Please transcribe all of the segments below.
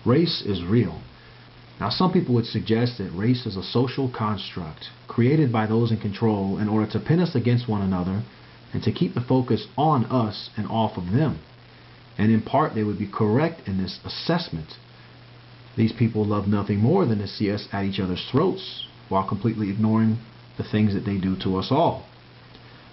Race is real. Now, some people would suggest that race is a social construct created by those in control in order to pin us against one another and to keep the focus on us and off of them. And in part, they would be correct in this assessment. These people love nothing more than to see us at each other's throats while completely ignoring the things that they do to us all.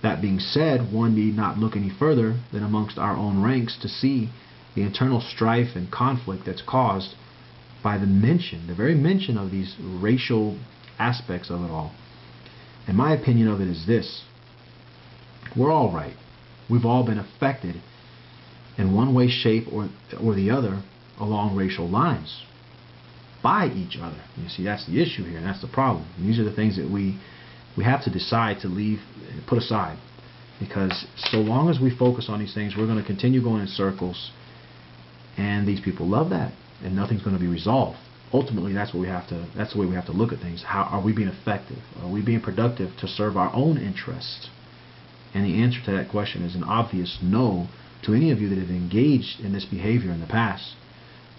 That being said, one need not look any further than amongst our own ranks to see the internal strife and conflict that's caused by the very mention of these racial aspects of it all. And my opinion of it is this: we're all right. We've all been affected in one way, shape, or the other along racial lines by each other. You see, that's the issue here, and that's the problem. And these are the things that we have to decide to put aside. Because so long as we focus on these things, we're going to continue going in circles, and these people love that, and nothing's going to be resolved. Ultimately, that's the way we have to look at things. How are we being effective? Are we being productive to serve our own interests? And the answer to that question is an obvious no to any of you that have engaged in this behavior in the past.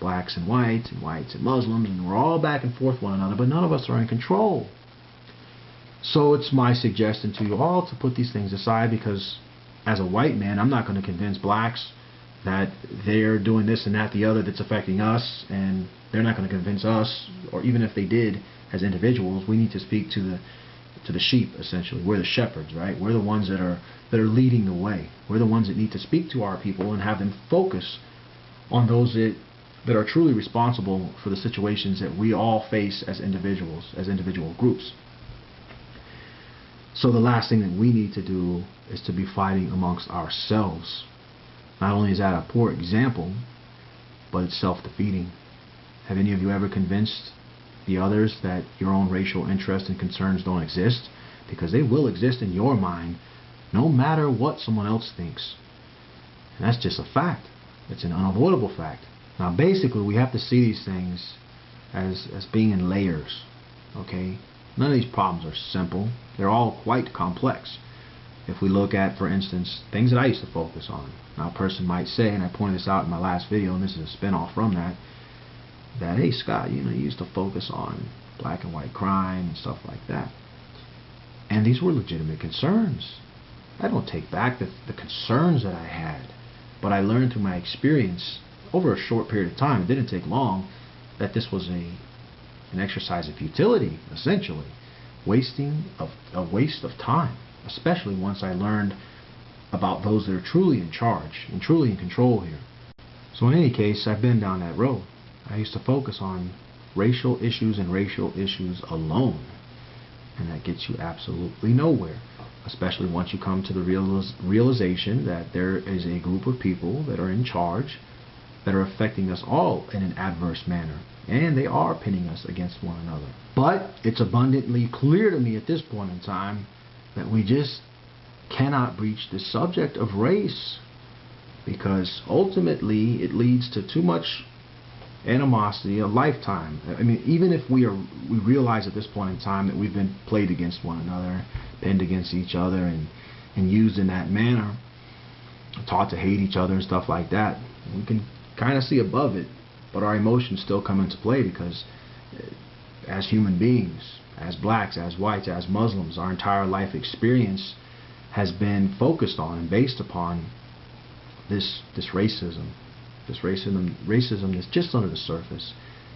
Blacks and whites and Muslims, and we're all back and forth one another, but none of us are in control. So it's my suggestion to you all to put these things aside, because as a white man, I'm not going to convince blacks that they're doing this and that, the other, that's affecting us, and they're not going to convince us, or even if they did as individuals. We need to speak to the sheep, essentially. We're the shepherds, right? We're the ones that are leading the way. We're the ones that need to speak to our people and have them focus on those that are truly responsible for the situations that we all face as individuals, as individual groups. So the last thing that we need to do is to be fighting amongst ourselves. Not only is that a poor example, but it's self-defeating. Have any of you ever convinced the others that your own racial interests and concerns don't exist? Because they will exist in your mind, no matter what someone else thinks. And that's just a fact. It's an unavoidable fact. Now, basically, we have to see these things as being in layers. Okay? None of these problems are simple. They're all quite complex. If we look at, for instance, things that I used to focus on. Now, a person might say, and I pointed this out in my last video, and this is a spin-off from that, hey, Scott, you used to focus on black and white crime and stuff like that. And these were legitimate concerns. I don't take back the concerns that I had, but I learned through my experience over a short period of time, it didn't take long, that this was an exercise of futility, essentially. A waste of time, especially once I learned about those that are truly in charge and truly in control here. So in any case, I've been down that road. I used to focus on racial issues and racial issues alone, and that gets you absolutely nowhere, especially once you come to the realization that there is a group of people that are in charge that are affecting us all in an adverse manner, and they are pinning us against one another. But it's abundantly clear to me at this point in time that we just cannot breach the subject of race, because ultimately it leads to too much animosity, a lifetime. I mean, even if we realize at this point in time that we've been played against one another, pinned against each other, and used in that manner, taught to hate each other and stuff like that, we can kind of see above it, but our emotions still come into play, because as human beings, as blacks, as whites, as Muslims, our entire life experience has been focused on and based upon this racism that's just under the surface,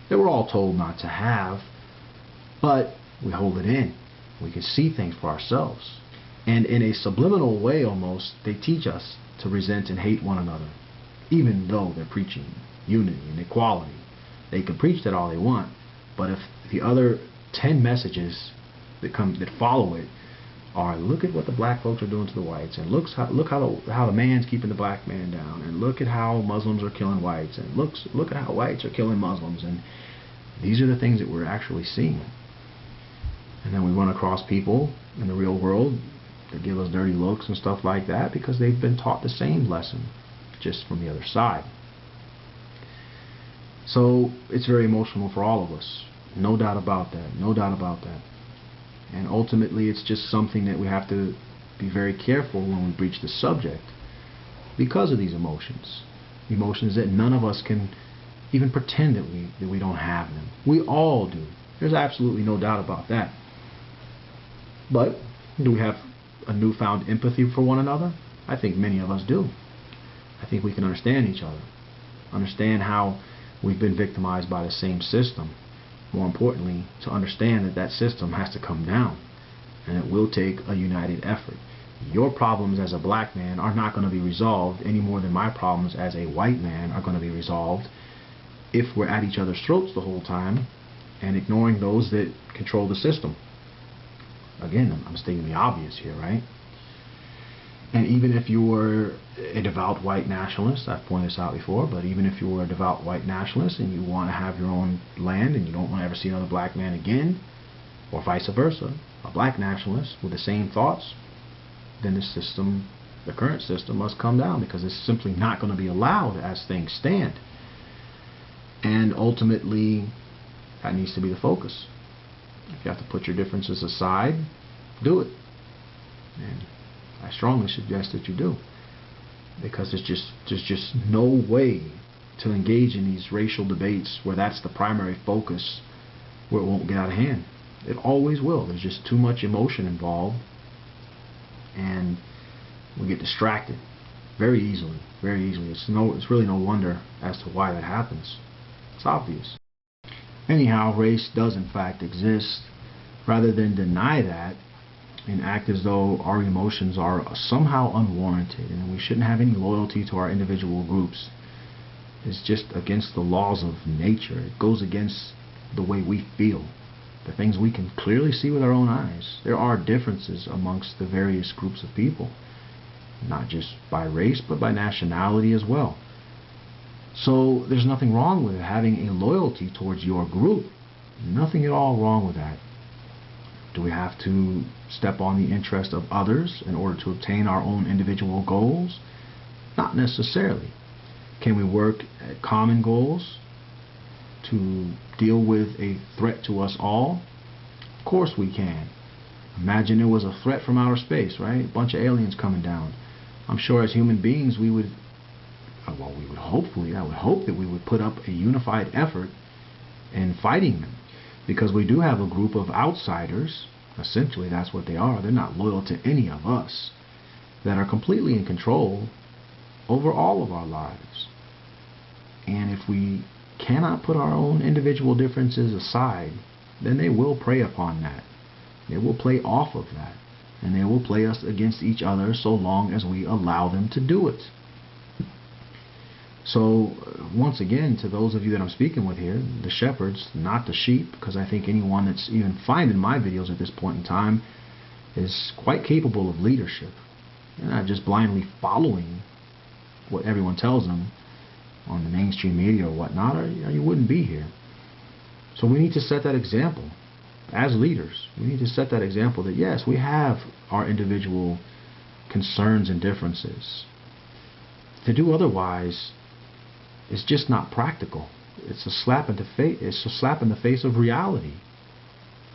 that we're all told not to have, but we hold it in. We can see things for ourselves, and in a subliminal way almost, they teach us to resent and hate one another, even though they're preaching unity and equality. They can preach that all they want, but if the other 10 messages that follow it are, look at what the black folks are doing to the whites, and look how the man's keeping the black man down, and look at how Muslims are killing whites, and look at how whites are killing Muslims, and these are the things that we're actually seeing. And then we run across people in the real world that give us dirty looks and stuff like that, because they've been taught the same lesson, just from the other side. So it's very emotional for all of us. No doubt about that. No doubt about that. And ultimately, it's just something that we have to be very careful when we breach the subject, because of these emotions. Emotions that none of us can even pretend that we don't have them. We all do. There's absolutely no doubt about that. But do we have a newfound empathy for one another? I think many of us do. I think we can understand each other, understand how we've been victimized by the same system. More importantly, to understand that that system has to come down, and it will take a united effort. Your problems as a black man are not going to be resolved any more than my problems as a white man are going to be resolved if we're at each other's throats the whole time and ignoring those that control the system. Again, I'm stating the obvious here, right? And even if you were a devout white nationalist, I've pointed this out before, but even if you were a devout white nationalist and you want to have your own land and you don't want to ever see another black man again, or vice versa, a black nationalist with the same thoughts, then the system, the current system, must come down, because it's simply not going to be allowed as things stand. And ultimately, that needs to be the focus. If you have to put your differences aside, do it. And I strongly suggest that you do, because there's just no way to engage in these racial debates where that's the primary focus, where it won't get out of hand. It always will. There's just too much emotion involved, and we get distracted very easily, very easily. It's really no wonder as to why that happens. It's obvious. Anyhow, race does in fact exist. Rather than deny that and act as though our emotions are somehow unwarranted and we shouldn't have any loyalty to our individual groups, it's just against the laws of nature. It goes against the way we feel, the things we can clearly see with our own eyes. There are differences amongst the various groups of people, not just by race but by nationality as well. So there's nothing wrong with having a loyalty towards your group. Nothing at all wrong with that. Do we have to step on the interest of others in order to obtain our own individual goals? Not necessarily. Can we work at common goals to deal with a threat to us all? Of course we can. Imagine there was a threat from outer space, right? A bunch of aliens coming down. I'm sure as human beings I would hope that we would put up a unified effort in fighting them. Because we do have a group of outsiders, essentially that's what they are. They're not loyal to any of us, that are completely in control over all of our lives. And if we cannot put our own individual differences aside, then they will prey upon that. They will play off of that. And they will play us against each other so long as we allow them to do it. So, once again, to those of you that I'm speaking with here, the shepherds, not the sheep, because I think anyone that's even finding my videos at this point in time is quite capable of leadership. They're not just blindly following what everyone tells them on the mainstream media or whatnot, or you wouldn't be here. So we need to set that example. As leaders, we need to set that example that yes, we have our individual concerns and differences. To do otherwise, it's just not practical. It's a slap in the face. It's a slap in the face of reality.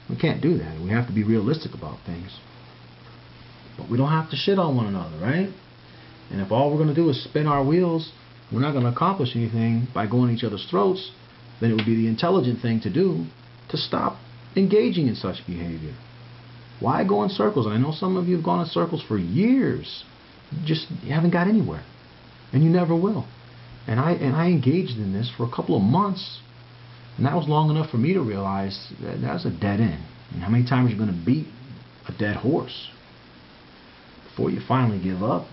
We can't do that. We have to be realistic about things. But we don't have to shit on one another, right? And if all we're going to do is spin our wheels, we're not going to accomplish anything by going each other's throats, then it would be the intelligent thing to do to stop engaging in such behavior. Why go in circles? And I know some of you have gone in circles for years. You haven't got anywhere. And you never will. And I engaged in this for a couple of months, and that was long enough for me to realize that that's a dead end. And how many times are you going to beat a dead horse before you finally give up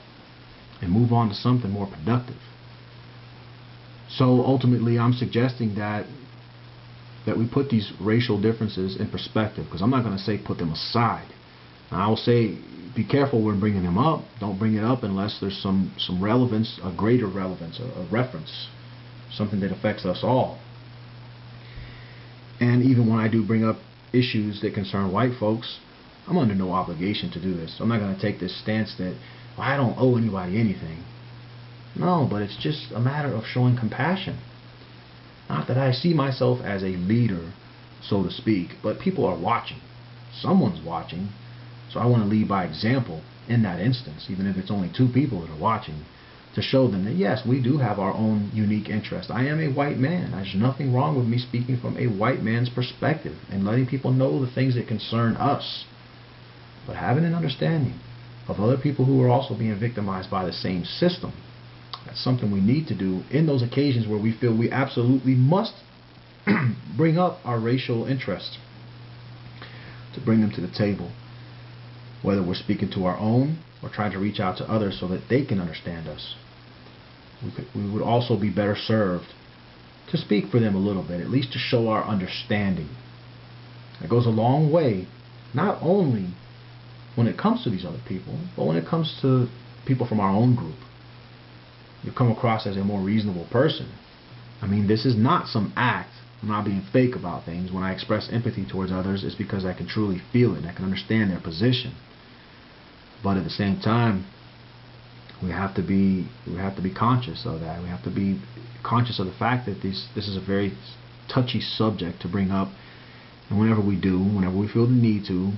and move on to something more productive? So ultimately, I'm suggesting that we put these racial differences in perspective, because I'm not going to say put them aside. Now, I will say be careful when bringing them up. Don't bring it up unless there's some relevance, a greater relevance, a reference, something that affects us all. And even when I do bring up issues that concern white folks, I'm under no obligation to do this. I'm not going to take this stance that, well, I don't owe anybody anything. No, but it's just a matter of showing compassion. Not that I see myself as a leader, so to speak, but people are watching. Someone's watching. So I want to lead by example in that instance, even if it's only 2 people that are watching. to show them that yes, we do have our own unique interests. I am a white man. There's nothing wrong with me speaking from a white man's perspective and letting people know the things that concern us. But having an understanding of other people who are also being victimized by the same system, that's something we need to do in those occasions where we feel we absolutely must bring up our racial interests, to bring them to the table, whether we're speaking to our own or trying to reach out to others so that they can understand us. We would also be better served to speak for them a little bit, at least to show our understanding. It goes a long way, not only when it comes to these other people, but when it comes to people from our own group. You come across as a more reasonable person. I mean, this is not some act. I'm not being fake about things. When I express empathy towards others, it's because I can truly feel it and I can understand their position. But at the same time, we have to be conscious of that. We have to be conscious of the fact that this is a very touchy subject to bring up, and whenever we feel the need to,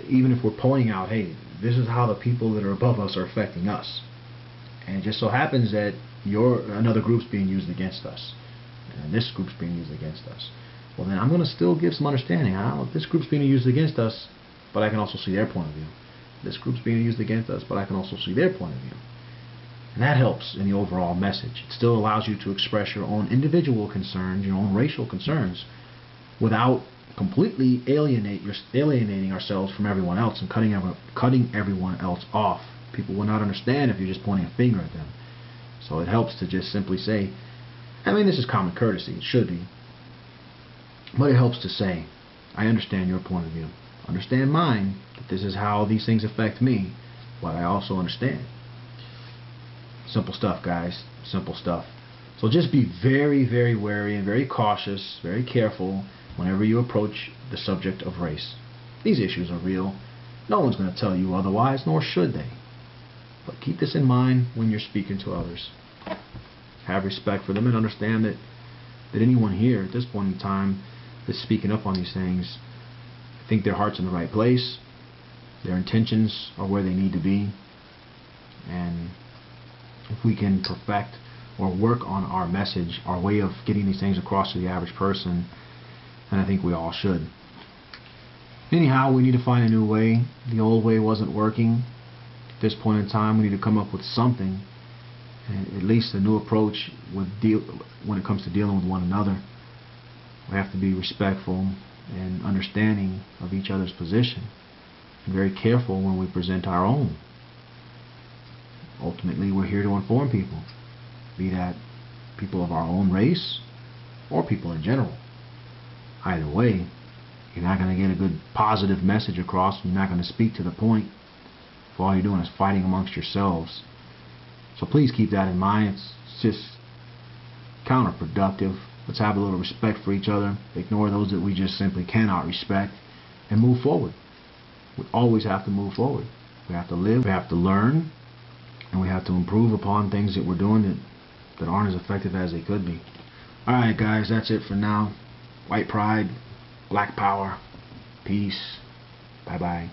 even if we're pointing out, hey, this is how the people that are above us are affecting us, and it just so happens that another group's being used against us, and this group's being used against us. Well, then I'm going to still give some understanding. This group's being used against us, but I can also see their point of view. This group's being used against us, but I can also see their point of view. And that helps in the overall message. It still allows you to express your own individual concerns, your own racial concerns, without completely alienating ourselves from everyone else and cutting everyone else off. People will not understand if you're just pointing a finger at them. So it helps to just simply say, I mean, this is common courtesy, it should be, but it helps to say, I understand your point of view. Understand mine, that this is how these things affect me, but I also understand. Simple stuff, guys. Simple stuff. So just be very, very wary and very cautious, very careful whenever you approach the subject of race. These issues are real. No one's going to tell you otherwise, nor should they. But keep this in mind when you're speaking to others. Have respect for them and understand that anyone here at this point in time that's speaking up on these things, I think their heart's in the right place. Their intentions are where they need to be. And if we can perfect or work on our message, our way of getting these things across to the average person, then I think we all should. Anyhow, we need to find a new way. The old way wasn't working. At this point in time, we need to come up with something, at least a new approach when it comes to dealing with one another. We have to be respectful and understanding of each other's position, and very careful when we present our own. Ultimately, we're here to inform people, be that people of our own race or people in general. Either way, you're not going to get a good positive message across, and you're not going to speak to the point if all you're doing is fighting amongst yourselves. So please keep that in mind. It's just counterproductive. Let's have a little respect for each other. Ignore those that we just simply cannot respect, and move forward. We always have to move forward. We have to live, we have to learn, and we have to improve upon things that we're doing that aren't as effective as they could be. Alright guys, that's it for now. White pride, black power, peace, bye bye.